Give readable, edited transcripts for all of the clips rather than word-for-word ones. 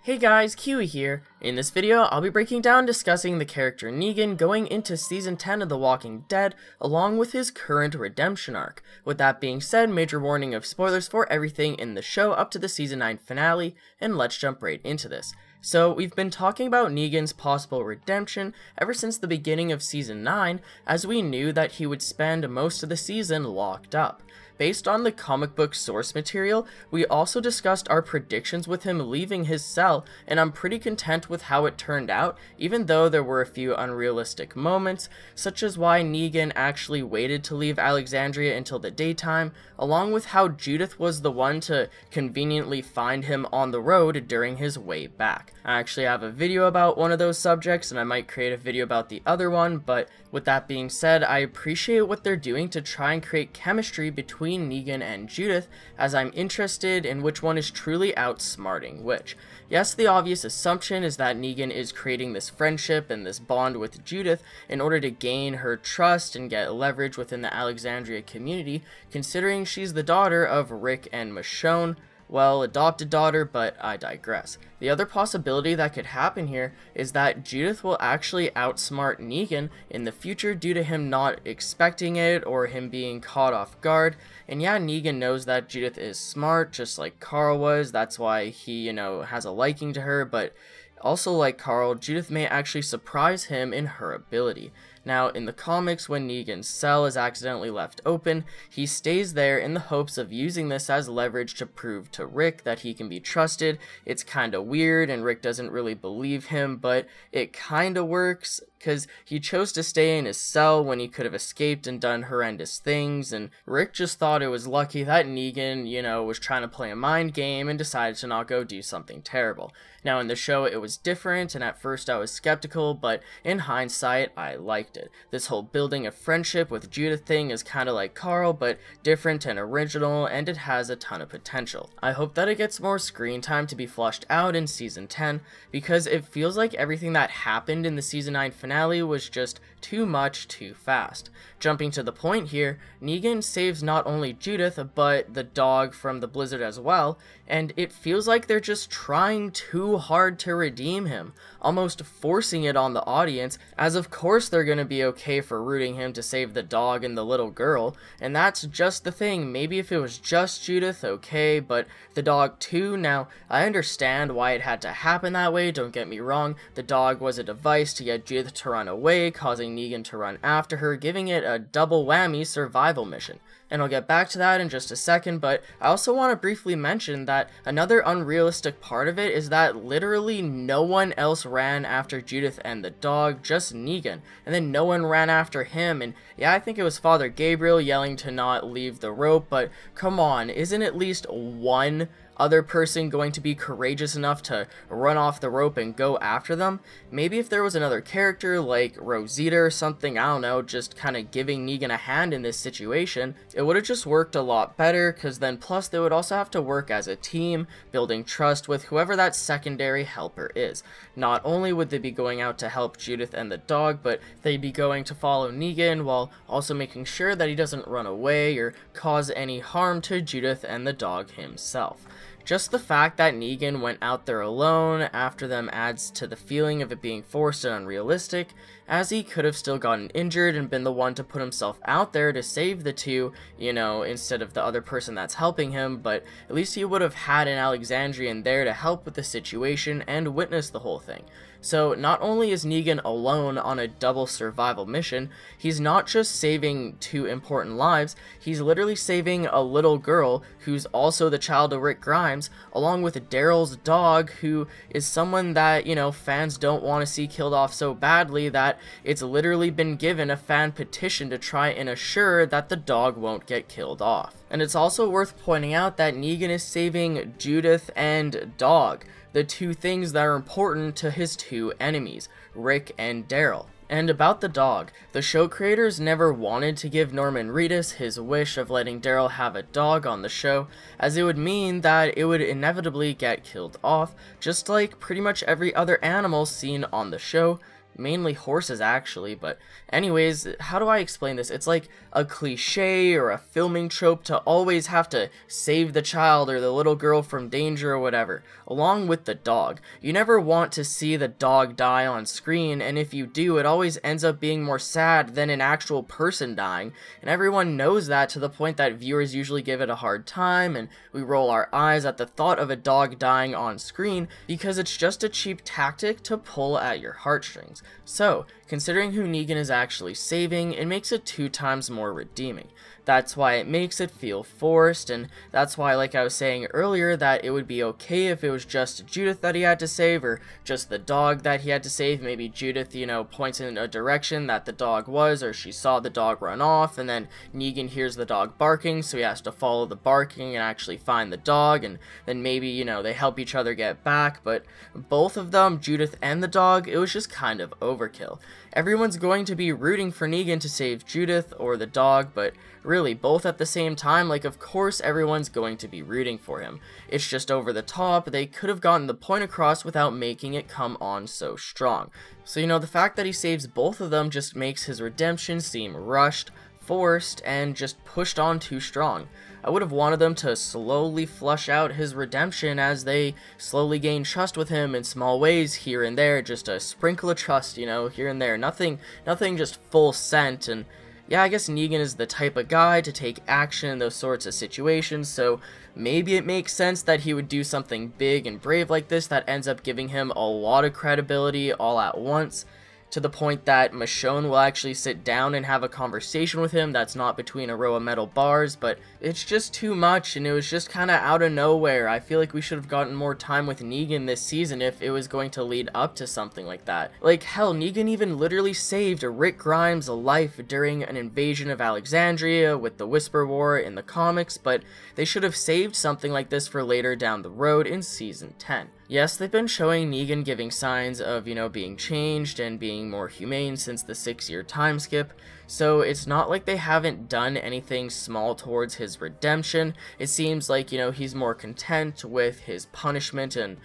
Hey guys, Kiwi here. In this video, I'll be breaking down and discussing the character Negan going into Season 10 of The Walking Dead, along with his current redemption arc. With that being said, major warning of spoilers for everything in the show up to the Season 9 finale, and let's jump right into this. So, we've been talking about Negan's possible redemption ever since the beginning of Season 9, as we knew that he would spend most of the season locked up. Based on the comic book source material, we also discussed our predictions with him leaving his cell, and I'm pretty content with how it turned out, even though there were a few unrealistic moments, such as why Negan actually waited to leave Alexandria until the daytime, along with how Judith was the one to conveniently find him on the road during his way back. I actually have a video about one of those subjects, and I might create a video about the other one, but with that being said, I appreciate what they're doing to try and create chemistry between Negan and Judith, as I'm interested in which one is truly outsmarting which. Yes, the obvious assumption is that Negan is creating this friendship and this bond with Judith in order to gain her trust and get leverage within the Alexandria community, considering she's the daughter of Rick and Michonne. Well, adopted daughter, but I digress. The other possibility that could happen here is that Judith will actually outsmart Negan in the future due to him not expecting it or him being caught off guard. And yeah, Negan knows that Judith is smart, just like Carl was. That's why he, has a liking to her, but also like Carl, Judith may actually surprise him in her ability. Now, in the comics, when Negan's cell is accidentally left open, he stays there in the hopes of using this as leverage to prove to Rick that he can be trusted. It's kinda weird, and Rick doesn't really believe him, but it kinda works, because he chose to stay in his cell when he could have escaped and done horrendous things, and Rick just thought it was lucky that Negan, was trying to play a mind game and decided to not go do something terrible. Now, in the show, it was different, and at first I was skeptical, but in hindsight, I liked it. This whole building a friendship with Judith thing is kinda like Carl, but different and original, and it has a ton of potential. I hope that it gets more screen time to be flushed out in Season 10, because it feels like everything that happened in the Season 9 finale was just too much too fast. Jumping to the point here, Negan saves not only Judith, but the dog from the blizzard as well, and it feels like they're just trying too hard to redeem him, almost forcing it on the audience, as of course they're gonna be okay for rooting him to save the dog and the little girl, and that's just the thing. Maybe if it was just Judith, okay, but the dog too. Now, I understand why it had to happen that way, don't get me wrong. The dog was a device to get Judith to run away, causing Negan to run after her, giving it a double whammy survival mission. And I'll get back to that in just a second, but I also want to briefly mention that another unrealistic part of it is that literally no one else ran after Judith and the dog, just Negan, and then no one ran after him. And yeah, I think it was Father Gabriel yelling to not leave the rope, but come on, isn't at least one other person going to be courageous enough to run off the rope and go after them? Maybe if there was another character like Rosita or something, I don't know, just kind of giving Negan a hand in this situation, it would have just worked a lot better, because then plus they would also have to work as a team, building trust with whoever that secondary helper is. Not only would they be going out to help Judith and the dog, but they'd be going to follow Negan while also making sure that he doesn't run away or cause any harm to Judith and the dog himself. Just the fact that Negan went out there alone after them adds to the feeling of it being forced and unrealistic, as he could have still gotten injured and been the one to put himself out there to save the two, instead of the other person that's helping him, but at least he would have had an Alexandrian there to help with the situation and witness the whole thing. So not only is Negan alone on a double survival mission, he's not just saving two important lives, he's literally saving a little girl who's also the child of Rick Grimes, along with Daryl's dog, who is someone that, fans don't want to see killed off so badly that it's literally been given a fan petition to try and assure that the dog won't get killed off. And it's also worth pointing out that Negan is saving Judith and dog, the two things that are important to his two enemies, Rick and Daryl. And about the dog, the show creators never wanted to give Norman Reedus his wish of letting Daryl have a dog on the show, as it would mean that it would inevitably get killed off, just like pretty much every other animal seen on the show. mainly horses actually. But anyways, how do I explain this? It's like a cliche or a filming trope to always have to save the child or the little girl from danger or whatever, along with the dog. You never want to see the dog die on screen, and if you do, it always ends up being more sad than an actual person dying, and everyone knows that, to the point that viewers usually give it a hard time, and we roll our eyes at the thought of a dog dying on screen because it's just a cheap tactic to pull at your heartstrings. So, considering who Negan is actually saving, it makes it 2 times more redeeming. That's why it makes it feel forced, and that's why, like I was saying earlier, that it would be okay if it was just Judith that he had to save, or just the dog that he had to save. Maybe Judith, you know, points in a direction that the dog was, or she saw the dog run off, and then Negan hears the dog barking, so he has to follow the barking and actually find the dog, and then maybe, you know, they help each other get back. But both of them, Judith and the dog, it was just kind of overkill. Everyone's going to be rooting for Negan to save Judith or the dog, but really, both at the same time. Like, of course everyone's going to be rooting for him. It's just over the top. They could have gotten the point across without making it come on so strong. So, you know, the fact that he saves both of them just makes his redemption seem rushed, forced, and just pushed on too strong. I would have wanted them to slowly flush out his redemption as they slowly gain trust with him in small ways here and there, just a sprinkle of trust, you know, here and there. Nothing just full sent. And yeah, I guess Negan is the type of guy to take action in those sorts of situations, so maybe it makes sense that he would do something big and brave like this that ends up giving him a lot of credibility all at once, to the point that Michonne will actually sit down and have a conversation with him that's not between a row of metal bars. But it's just too much, and it was just kind of out of nowhere. I feel like we should have gotten more time with Negan this season if it was going to lead up to something like that. Like, hell, Negan even literally saved Rick Grimes' life during an invasion of Alexandria with the Whisper War in the comics, but they should have saved something like this for later down the road in Season 10. Yes, they've been showing Negan giving signs of, you know, being changed and being more humane since the 6-year time skip, so it's not like they haven't done anything small towards his redemption. It seems like, you know, he's more content with his punishment and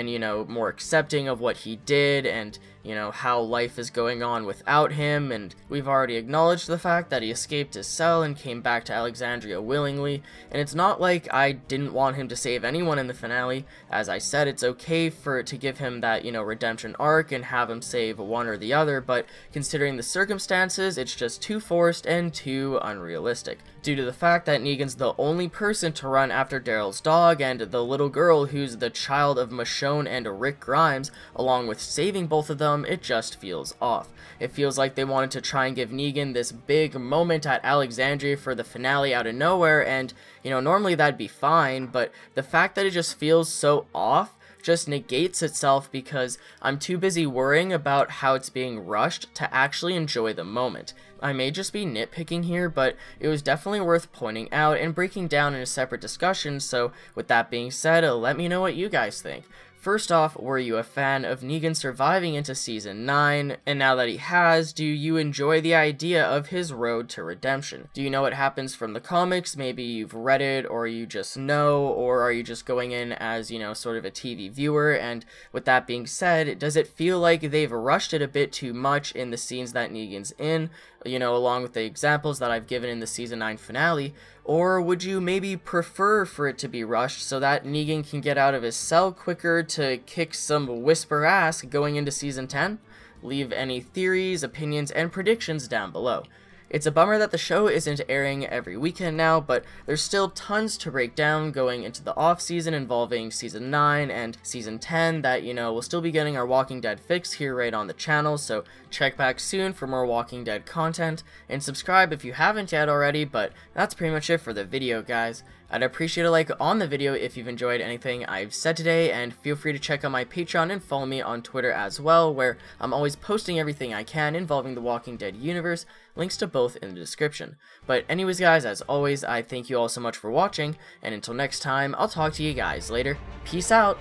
you know, more accepting of what he did, and you know, how life is going on without him. And we've already acknowledged the fact that he escaped his cell and came back to Alexandria willingly, and it's not like I didn't want him to save anyone in the finale. As I said, it's okay to give him that, you know, redemption arc and have him save one or the other, but considering the circumstances, it's just too forced and too unrealistic, due to the fact that Negan's the only person to run after Daryl's dog and the little girl who's the child of Michonne and Rick Grimes. Along with saving both of them, it just feels off. It feels like they wanted to try and give Negan this big moment at Alexandria for the finale out of nowhere, and you know, normally that'd be fine, but the fact that it just feels so off just negates itself, because I'm too busy worrying about how it's being rushed to actually enjoy the moment. I may just be nitpicking here, but it was definitely worth pointing out and breaking down in a separate discussion. So with that being said, let me know what you guys think. First off, were you a fan of Negan surviving into Season 9, and now that he has, do you enjoy the idea of his road to redemption? Do you know what happens from the comics? Maybe you've read it, or you just know, or are you just going in as, you know, sort of a TV viewer? And with that being said, does it feel like they've rushed it a bit too much in the scenes that Negan's in, you know, along with the examples that I've given in the Season 9 finale? Or would you maybe prefer for it to be rushed so that Negan can get out of his cell quicker to kick some Whisper ass going into Season 10? Leave any theories, opinions, and predictions down below. It's a bummer that the show isn't airing every weekend now, but there's still tons to break down going into the off-season involving Season 9 and Season 10 that, you know, we'll still be getting our Walking Dead fix here right on the channel, so check back soon for more Walking Dead content, and subscribe if you haven't yet already. But that's pretty much it for the video, guys. I'd appreciate a like on the video if you've enjoyed anything I've said today, and feel free to check out my Patreon and follow me on Twitter as well, where I'm always posting everything I can involving the Walking Dead universe. Links to both in the description. But anyways, guys, as always, I thank you all so much for watching, and until next time, I'll talk to you guys later. Peace out!